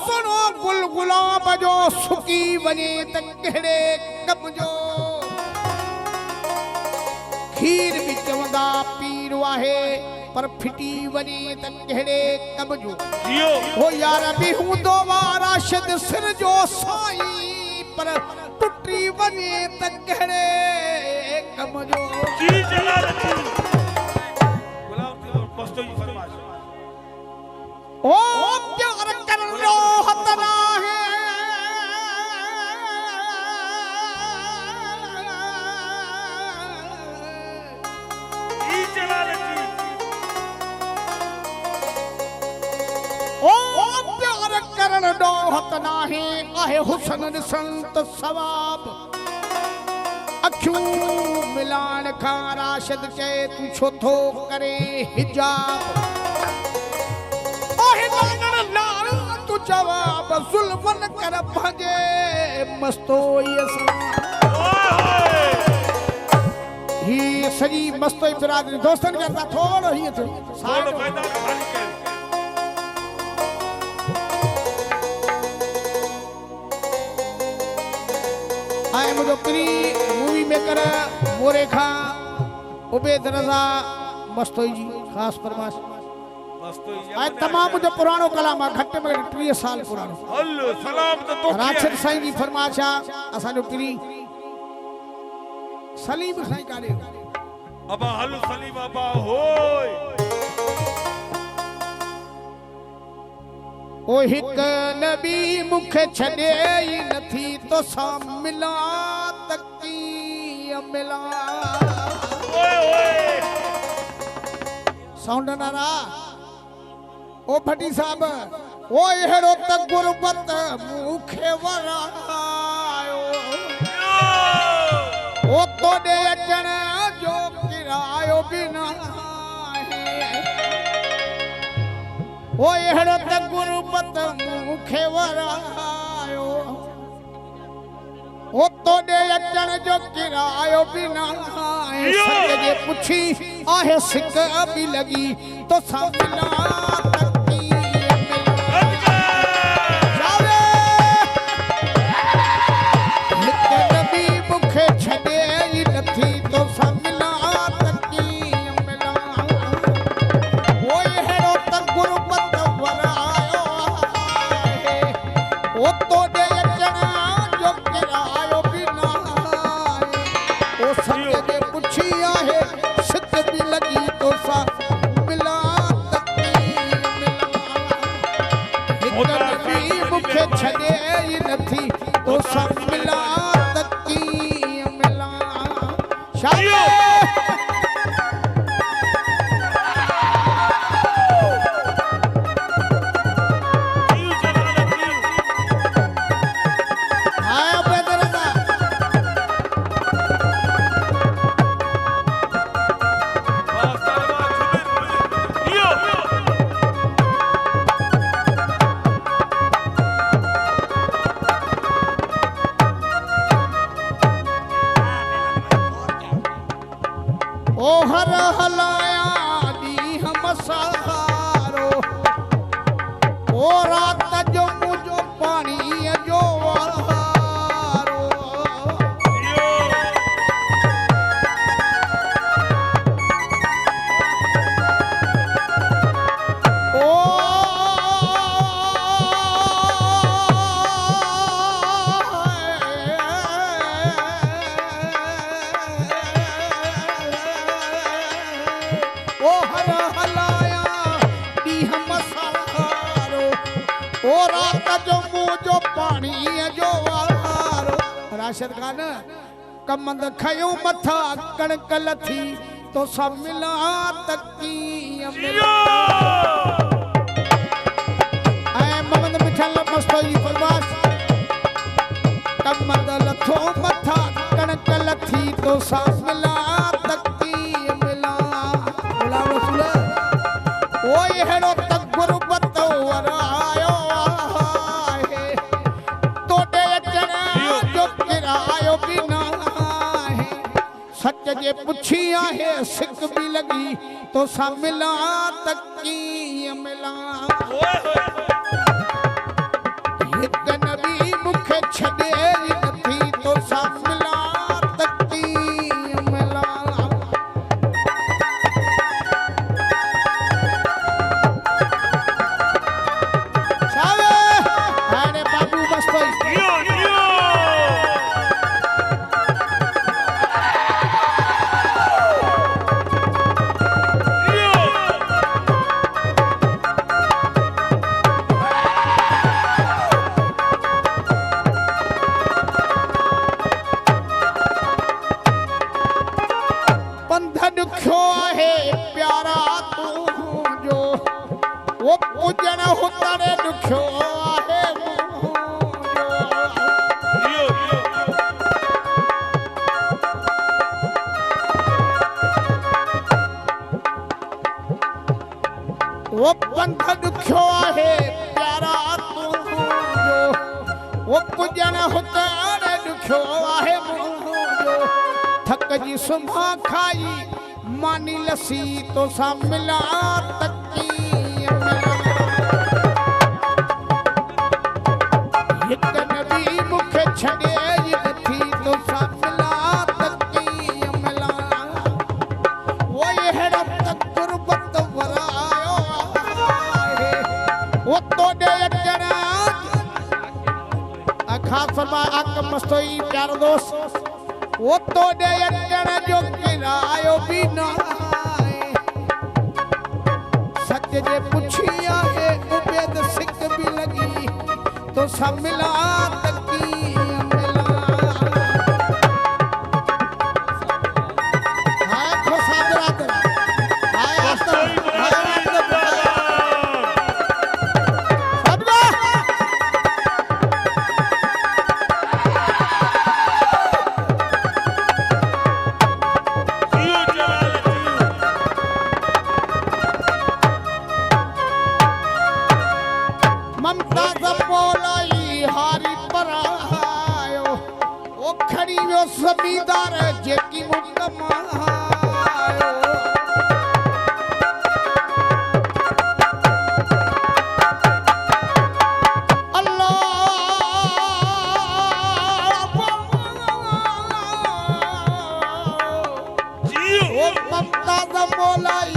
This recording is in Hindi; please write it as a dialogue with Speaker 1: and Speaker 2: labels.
Speaker 1: सुनो गुलगुला बजो सुकी बने तकड़े कबजो खीर बिच वंदा पीर वाहे पर फिटी वने तकड़े कबजो हो यार भी हूं दो राशिद सिर जो साई पर टुटी वने तकड़े कबजो
Speaker 2: जी जलाल गुलाम मस्तोई फरमाश
Speaker 1: ओ प्यार कर लो हतना है
Speaker 2: जी जलाल
Speaker 1: ओ प्यार कर लो हतना है आहे हुस्न संत सवाब अखियों मिलान खा राशिद के तू छो थो करे हिजाब तू जवाब जुल्मन कर भगे मस्तोई ही सजी मस्तोई बिरादरी दोस्तन करता थोड़ो ही थे
Speaker 2: थोड़ो मैदान खाली कर
Speaker 1: आए मुझे प्री मूवी मेकर मोरे खां उबैद रजा मस्तोई जी खास फरमाश आज तमाम जो पुरानो कलाम घट में 30 साल पुरानो
Speaker 2: हल्लो सलाम तो
Speaker 1: राशिद साईं जी फरमाशा असा जो पीरी सलीम साईं काले
Speaker 2: अबा हल्लो सलीम अबा होय
Speaker 1: ओ हिक नबी मुखे छडे ही नथी तो सा मिला तकी मिला
Speaker 2: ओए ओए
Speaker 1: साउंड नारा ओ भटी साहब ओ एड़ो त गुरबत मुखे वरायो ओ तोड़े अचण जो किरायो बिना ओ एड़ो त गुरबत मुखे वरायो ओ तोड़े अचण जो किरायो बिना संग जे पुछी आहे सिक भी लगी तो सामिला ओ हर हलाया दी हम सहारो ओ रात जो मुझो पानी जो वारो ओ जो पानी जो वारो राशिद खान कमंद खयो मथा कणक लथी तो सब मिला तकी ऐ ममद मिठल मस्तोई फरमाश कमंद लथो मथा कणक लथी तो सब मिला तकी मिला बोला रसूल ओ हेड़ो तक गुरबत वरायो सच जे पुछी आहे सिक भी लगी तो सा मिला तकी मिला आहे प्यारा तू जो वो पूजन हुतड़े दुखियो आहे वो पंथ दुखियो आहे प्यारा तू जो वो पूजन हुतड़े दुखियो आहे जो थक जी सुम्हा खाई मानी लसी तो सा मिला तकी हिक नबी मुखे छड़े थी तो सा मिला तकी मिला वो ये तक गुरबत वरायो वो तो दे अचना खास फरमा अक मस्तोई प्यारो दोस्त वो तो दे अचण जो किरायो भी ना सच जे पुछी आहे उबेद सिक भी लगी तो सब मिला तकी मिला हाय खुशा बरादर हाय आस्तर ज़मींदार जेकी मुकमायो अल्लाह जी वो ममताज़ मौलाई